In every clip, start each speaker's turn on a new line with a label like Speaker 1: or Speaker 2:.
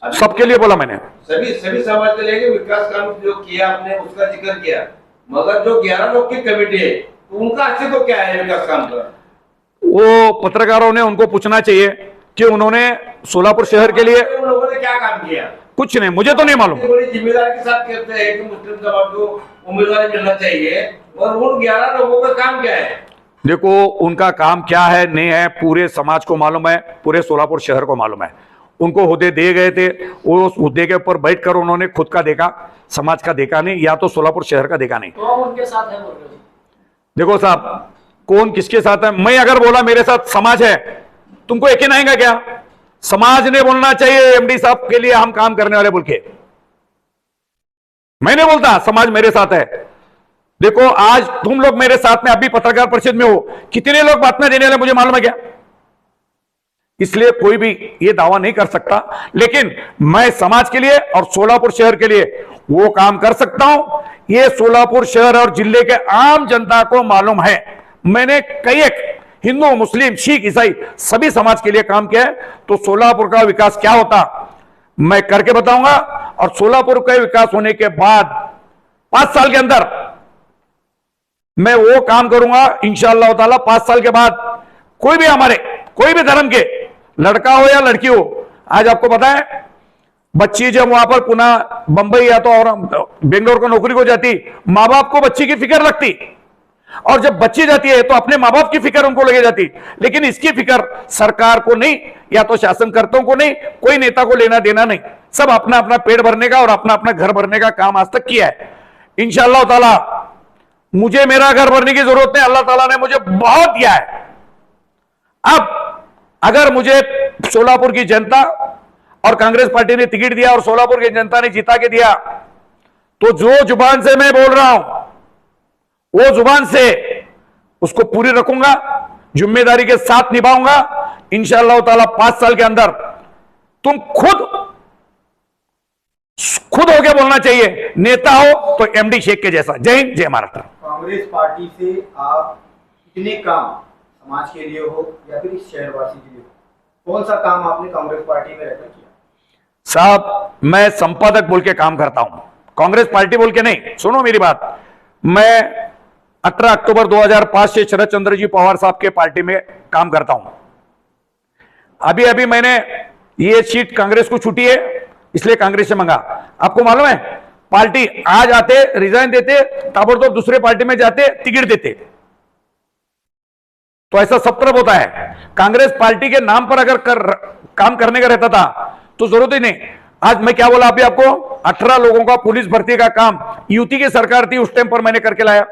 Speaker 1: सबके लिए बोला मैंने।
Speaker 2: सभी सभी समाज के लिए विकास काम जो किया आपने उसका जिक्र किया, मगर जो 11 लोग की कमेटी है तो उनका अस्तित्व क्या है विकास काम का?
Speaker 1: वो पत्रकारों ने उनको पूछना चाहिए कि उन्होंने सोलापुर शहर के लिए
Speaker 2: उन लोगों ने क्या काम किया।
Speaker 1: कुछ नहीं, मुझे तो नहीं मालूम।
Speaker 2: बड़ी जिम्मेदारी के साथ कहते हैं कि मुस्लिम समाज को उम्मीदवार मिलना चाहिए, और उन 11 लोगों का काम क्या है?
Speaker 1: देखो, उनका काम क्या है नहीं है पूरे समाज को मालूम है, पूरे सोलापुर शहर को मालूम है। उनको हुद्दे दिए गए थे, वो उस हुद्दे के ऊपर बैठकर उन्होंने खुद का देखा, समाज का देखा नहीं, या तो सोलापुर शहर का देखा नहीं।
Speaker 3: तो आप उनके साथ है बोल रहे हो?
Speaker 1: देखो साहब, कौन किसके साथ है? मैं अगर बोला मेरे साथ समाज है, तुमको यकीन आएगा क्या? समाज ने बोलना चाहिए एमडी साहब के लिए हम काम करने वाले बोल के। मैं नहीं बोलता समाज मेरे साथ है। देखो, आज तुम लोग मेरे साथ में अभी पत्रकार परिषद में हो, कितने लोग बातें देने वाले मुझे मालूम है क्या? इसलिए कोई भी ये दावा नहीं कर सकता, लेकिन मैं समाज के लिए और सोलापुर शहर के लिए वो काम कर सकता हूं। ये सोलापुर शहर और जिले के आम जनता को मालूम है। मैंने कई एक हिंदू, मुस्लिम, सिख, ईसाई सभी समाज के लिए काम किया है। तो सोलापुर का विकास क्या होता मैं करके बताऊंगा, और सोलापुर का विकास होने के बाद 5 साल के अंदर मैं वो काम करूंगा इंशाअल्लाह ताला। 5 साल के बाद कोई भी हमारे कोई भी धर्म के लड़का हो या लड़की हो, आज आपको पता है बच्ची जब वहां पर पुणे, बंबई या तो और बेंगलोर को नौकरी को जाती, मां बाप को बच्ची की फिक्र लगती, और जब बच्ची जाती है तो अपने मां बाप की फिक्र उनको लगे जाती। लेकिन इसकी फिक्र सरकार को नहीं, या तो शासनकर्ताओं को नहीं, कोई नेता को लेना देना नहीं। सब अपना अपना पेट भरने का और अपना अपना घर भरने का काम आज तक किया है। इंशाअल्लाह ताला मुझे मेरा घर भरने की जरूरत नहीं, अल्लाह ताला ने मुझे बहुत दिया है। अब अगर मुझे सोलापुर की जनता और कांग्रेस पार्टी ने टिकट दिया और सोलापुर की जनता ने जिता के दिया, तो जो जुबान से मैं बोल रहा हूं वो जुबान से उसको पूरी रखूंगा, जिम्मेदारी के साथ निभाऊंगा। इंशाअल्लाह ताला 5 साल के अंदर तुम खुद होके बोलना चाहिए, नेता हो तो एमडी शेख के जैसा। जय हिंद, जय महाराष्ट्र।
Speaker 4: कांग्रेस पार्टी से आप कितने काम समाज के लिए हो या फिर इस शहरवासी के लिए हो, कौन सा काम आपने कांग्रेस पार्टी में रहकर किया?
Speaker 1: साहब, मैं संपादक बोल के काम करता हूं, कांग्रेस पार्टी बोल के नहीं। सुनो मेरी बात, मैं 18 अक्टूबर 2005 से शरद चंद्र जी पवार साहब के पार्टी में काम करता हूं। अभी अभी मैंने ये सीट कांग्रेस को छूटी है, इसलिए कांग्रेस से मंगा। आपको मालूम है, पार्टी आज आते, रिजाइन देते, ताबड़तोड़ दूसरे पार्टी में जाते, टिकट देते। तो ऐसा सब तरफ होता है। कांग्रेस पार्टी के नाम पर अगर काम करने का रहता था तो जरूरत ही नहीं। आज मैं क्या बोला अभी आपको, 18 लोगों का पुलिस भर्ती का काम यूटी की सरकार थी उस टाइम पर मैंने करके लाया।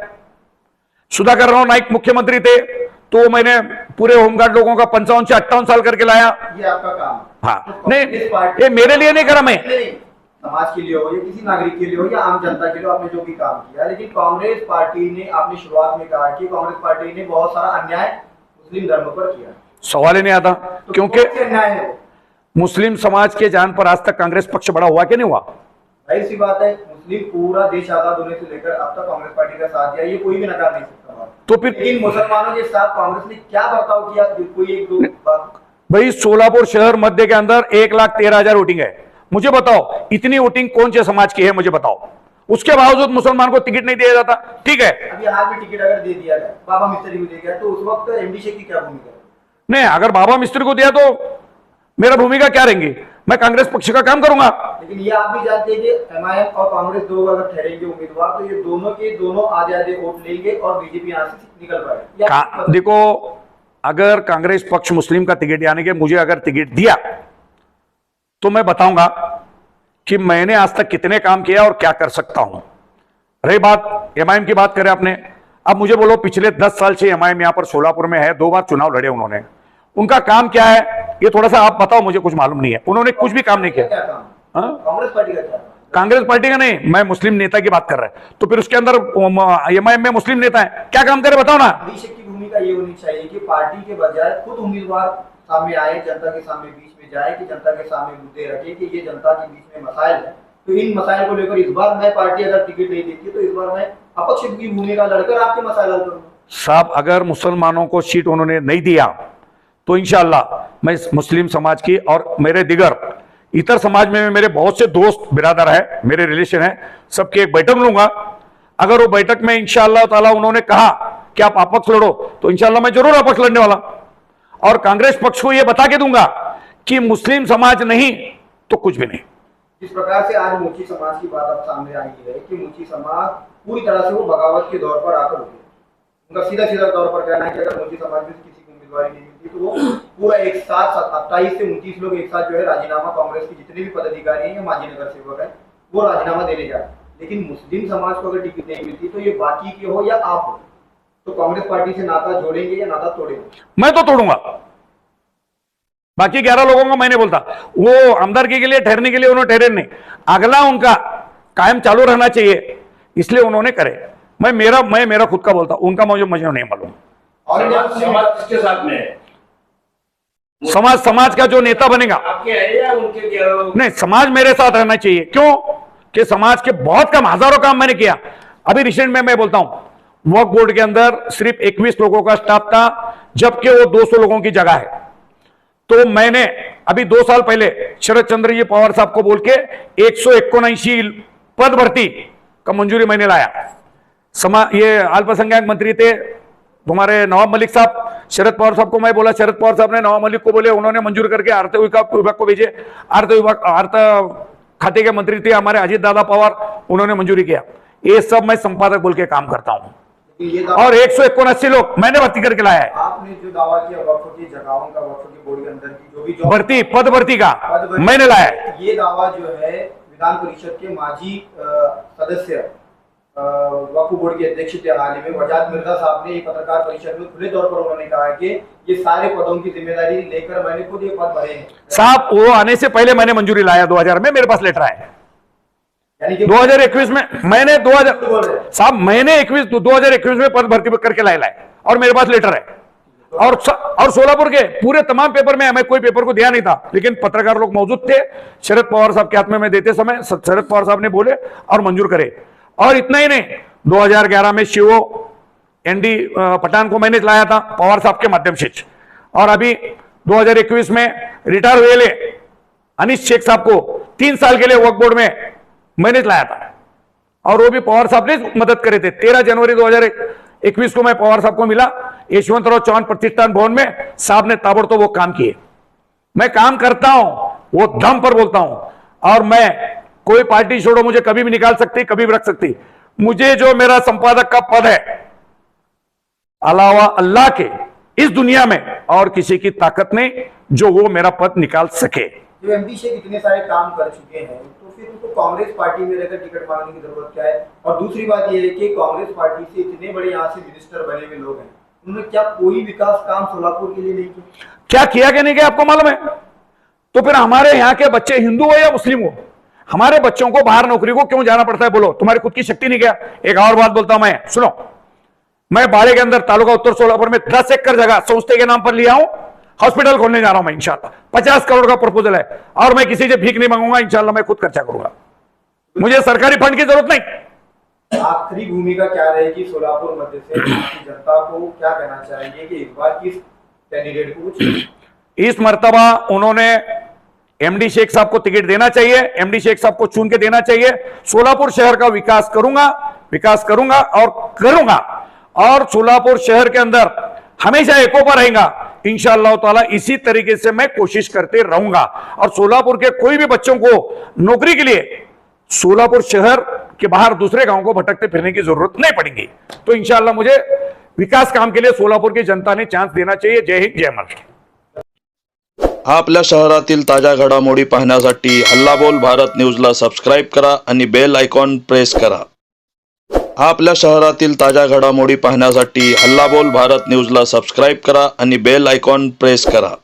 Speaker 1: सुधाकर राव नाइक मुख्यमंत्री थे तो मैंने पूरे होमगार्ड लोगों का 55 से 58 साल करके लाया।
Speaker 4: ये आपका काम है?
Speaker 1: हाँ,
Speaker 4: तो
Speaker 1: नहीं,
Speaker 4: ये
Speaker 1: मेरे लिए नहीं करा मैं।
Speaker 4: समाज के लिए हो या किसी नागरिक के लिए हो या आम जनता के लिए आपने जो भी काम किया, लेकिन कांग्रेस पार्टी ने, आपने शुरुआत में कहा कि कांग्रेस पार्टी ने बहुत सारा अन्याय मुस्लिम धर्म पर किया।
Speaker 1: सवाल ही नहीं आता,
Speaker 4: तो
Speaker 1: क्योंकि
Speaker 4: कौन से अन्याय है वो?
Speaker 1: मुस्लिम समाज के जान पर आज तक कांग्रेस पक्ष बड़ा हुआ कि नहीं हुआ?
Speaker 4: जाहिर सी बात है, मुस्लिम पूरा देश आजाद होने से लेकर अब तक कांग्रेस पार्टी का साथ दिया, ये कोई भी नकार नहीं सकता बात।
Speaker 1: तो फिर
Speaker 4: लेकिन मुसलमानों के साथ कांग्रेस ने क्या बर्ताव किया, कोई एक दो बात?
Speaker 1: भाई, सोलापुर शहर मध्य के अंदर 1,13,000 वोटिंग है। मुझे बताओ इतनी वोटिंग कौन से समाज की है, मुझे बताओ। उसके बावजूद मुसलमान को टिकट नहीं दिया जाता। ठीक है,
Speaker 4: अभी हाल में टिकट अगर दे दिया गया, बाबा मिस्त्री को दे गया, तो उस वक्त एमडी शेख की क्या भूमिका है?
Speaker 1: नहीं, अगर बाबा मिस्त्री को दिया तो मेरा भूमिका क्या रहेंगी? मैं कांग्रेस पक्ष का काम करूंगा।
Speaker 4: लेकिन ये आप भी जानते हैं कि एमआईएम और कांग्रेस दो अगर ठहरेंगे उम्मीदवार, तो ये दोनों के दोनों आधे आधे वोट लेंगे और बीजेपी यहाँ से निकल पाएगी।
Speaker 1: देखो, अगर कांग्रेस पक्ष मुस्लिम का टिकट, यानी कि मुझे अगर टिकट दिया तो मैं बताऊंगा कि मैंने आज तक कितने काम किया और क्या कर सकता हूं। रही बात एमआईएम की, बात करें आपने, अब मुझे बोलो पिछले 10 साल से एमआईएम यहां पर सोलापुर में है, 2 बार चुनाव लड़े उन्होंने, उनका काम क्या है ये थोड़ा सा आप बताओ, मुझे कुछ मालूम नहीं है। उन्होंने कुछ भी काम नहीं किया।
Speaker 4: कांग्रेस पार्टी का क्या?
Speaker 1: कांग्रेस पार्टी का नहीं, मैं मुस्लिम नेता की बात कर रहा है, तो फिर उसके अंदर एमआईएम में मुस्लिम नेता है, क्या काम करे बताओ ना।
Speaker 4: एमडी शेख की भूमिका ये होनी चाहिए कि पार्टी के बजाय खुद उम्मीदवार सामने आए, जनता के सामने बीच में जाए, कि जनता के सामने मुद्दे रखे कि ये जनता के बीच में मसाइल है, तो इन मसाइल को लेकर इस बार मैं पार्टी अगर टिकट नहीं देती तो इस बार मैं अपक्ष की भूमिका लड़कर आपके मसाइल हल करूंगा।
Speaker 1: साहब, अगर मुसलमानों को सीट उन्होंने नहीं दिया तो इंशाअल्लाह मैं मुस्लिम समाज की और मेरे दिगर इतर समाज में मेरे बहुत से दोस्त बिरादर है, मेरे रिलेशन है, सबकी एक बैठक लूंगा। अगर वो बैठक में इंशाअल्लाह ताला उन्होंने कहा कि आप अपक्ष लड़ो, तो इंशाअल्लाह मैं जरूर अपक्ष लड़ने वाला। और कांग्रेस पक्ष को यह बता के दूंगा कि मुस्लिम समाज नहीं तो कुछ भी नहीं।
Speaker 4: जिस प्रकार से आज मुची समाज की बात अब सामने आई है कि मुची समाज पूरी तरह से वो बगावत के दौर पर आकर उठे, उनका सीधा सीधा तौर पर कहना है कि अगर मुची समाज में किसी को उम्मीदवारी नहीं मिलती तो वो पूरा एक साथ 28 से 29 लोग एक साथ जो है राजीनामा, कांग्रेस के जितने भी पदाधिकारी हैं या माजी नगर सेवक है वो राजीनामा देने जाए। लेकिन मुस्लिम समाज को अगर टिकट नहीं मिलती तो ये बाकी के हो या आप हो, तो कांग्रेस पार्टी से नाता जोड़ेंगे या नाता तोड़ेंगे?
Speaker 1: मैं तो तोड़ूंगा। बाकी 11 लोगों को मैं नहीं बोलता, वो आमदारगी के लिए ठहरने के लिए उन्होंने ठहरे नहीं, अगला उनका कायम चालू रहना चाहिए, इसलिए उन्होंने करे। मैं मेरा खुद का बोलता, उनका मुझे नहीं मालूम।
Speaker 2: और समाज किसके साथ में है?
Speaker 1: समाज का जो नेता बनेगा,
Speaker 2: आपके है या उनके 11 लोग?
Speaker 1: नहीं, समाज मेरे साथ रहना चाहिए। क्यों कि समाज के बहुत कम, हजारों काम मैंने किया। अभी रिसेंट में मैं बोलता हूं, वक्फ बोर्ड के अंदर सिर्फ 21 लोगों का स्टाफ था, जबकि वो 200 लोगों की जगह है। तो मैंने अभी 2 साल पहले शरद चंद्र जी पवार साहब को बोल के 179 पद भर्ती का मंजूरी मैंने लाया। ये अल्पसंख्यक मंत्री थे तुम्हारे नवाब मलिक साहब, शरद पवार साहब को मैं बोला, शरद पवार साहब ने नवाब मलिक को बोले, उन्होंने मंजूर करके अर्थ विभाग को भेजे। अर्थ खाते के मंत्री थे हमारे अजीत दादा पवार, उन्होंने मंजूरी किया। ये सब मैं संपादक बोल के काम करता हूं। और 179 लोग मैंने भर्ती करके लाया है।
Speaker 4: आपने जो दावा किया वक्फ की जगहों का, वक्फ की बोर्ड के अंदर की जो भी
Speaker 1: भर्ती, पद भर्ती का मैंने लाया है।
Speaker 4: ये दावा जो है विधान परिषद के माजी सदस्य वक्फ बोर्ड के अध्यक्ष थे हाल ही में वजाद मिर्जा साहब ने एक पत्रकार परिषद में खुले तौर पर उन्होंने कहा कि ये सारे पदों की जिम्मेदारी लेकर मैंने खुद ये पद भरे हैं। साहब,
Speaker 1: वो आने से पहले मैंने मंजूरी लाया 2000 में, मेरे पास लेटर आया।
Speaker 4: यानी कि
Speaker 1: 2021 में मैंने 2021 में पद भर्ती करके लाए और मेरे पास लेटर है। और सोलापुर के पूरे तमाम पेपर में, हमें कोई पेपर को दिया नहीं था, लेकिन पत्रकार लोग मौजूद थे। शरद पवार साहब के हाथ में मैं देते समय शरद पवार साहब ने बोले और मंजूर करे। और इतना ही नहीं, 2011 में शिवो एनडी पठान को मैंने लाया था पवार साहब के माध्यम से। और अभी 2021 में रिटायर हुए अनीस शेख साहब को 3 साल के लिए वक्फ बोर्ड में मैंने लाया था, और वो भी पवार साहब ने मदद करे थे। 13 जनवरी 2021 को मैं पवार साहब को मिला यशवंतराव चौहान प्रतिष्ठान भवन में। साहब ने ताबड़तोड़ वो काम किए। मैं काम करता हूं, वो दम पर बोलता हूं, और मैं कोई पार्टी छोड़ो मुझे कभी भी निकाल सकती, कभी भी रख सकती। मुझे जो मेरा संपादक का पद है, अलावा अल्लाह के इस दुनिया में और किसी की ताकत नहीं जो वो मेरा पद निकाल सके।
Speaker 4: जो एमपी शेख इतने सारे काम कर चुके हैं, तो फिर उनको कांग्रेस पार्टी में रहकर टिकट मांगने की जरूरत क्या है? और दूसरी बात यह है कि कांग्रेस पार्टी से इतने बड़े यहाँ से मिनिस्टर बने हुए लोग हैं, उन्होंने क्या कोई विकास काम सोलापुर के लिए नहीं किया?
Speaker 1: क्या किया कि नहीं किया आपको मालूम है? तो फिर हमारे यहाँ के बच्चे हिंदू हो या मुस्लिम हो, हमारे बच्चों को बाहर नौकरी को क्यों जाना पड़ता है? बोलो, तुम्हारी खुद की शक्ति नहीं क्या? एक और बात बोलता हूं मैं, सुनो। मैं बाड़े के अंदर तालुका उत्तर सोलापुर में 10 एकड़ जगह संस्थे के नाम पर लिया हूं, हॉस्पिटल खोलने जा रहा हूं मैं इंशाल्लाह। 50 करोड़ का प्रपोजल है, और मैं किसी से भीख नहीं मांगूंगा, इंशाल्लाह मैं खुद खर्चा करूंगा, मुझे सरकारी फंड की जरूरत नहीं।
Speaker 4: आखिरी भूमिका क्या रहेगी सोलापुर मध्य से जनता को? क्या कहना चाहेंगे कि इस बार किस कैंडिडेट को?
Speaker 1: इस मर्तबा उन्होंने एमडी शेख साहब को टिकट देना चाहिए, एमडी शेख साहब को चुन के देना चाहिए। सोलापुर शहर का विकास करूंगा और करूंगा, और सोलापुर शहर के अंदर हमेशा एकोपा रहेगा इंशाअल्लाह ताला। इसी तरीके से मैं कोशिश करते रहूंगा, और सोलापुर के कोई भी बच्चों को नौकरी के लिए सोलापुर शहर के बाहर दूसरे गांव को भटकते फिरने की जरूरत नहीं पड़ेगी। तो इंशाअल्लाह मुझे विकास काम के लिए सोलापुर की जनता ने चांस देना चाहिए। जय हिंद, जय महाराष्ट्र।
Speaker 3: आपल्या शहरातील ताज्या घडामोडी पाहण्यासाठी हल्लाबोल भारत न्यूजला सबस्क्राईब करा आणि बेल आयकॉन प्रेस करा। आपल्या शहरातील ताज्या घडामोडी पाहण्यासाठी हल्लाबोल भारत न्यूजला सबस्क्राईब करा आणि बेल आयकॉन प्रेस करा।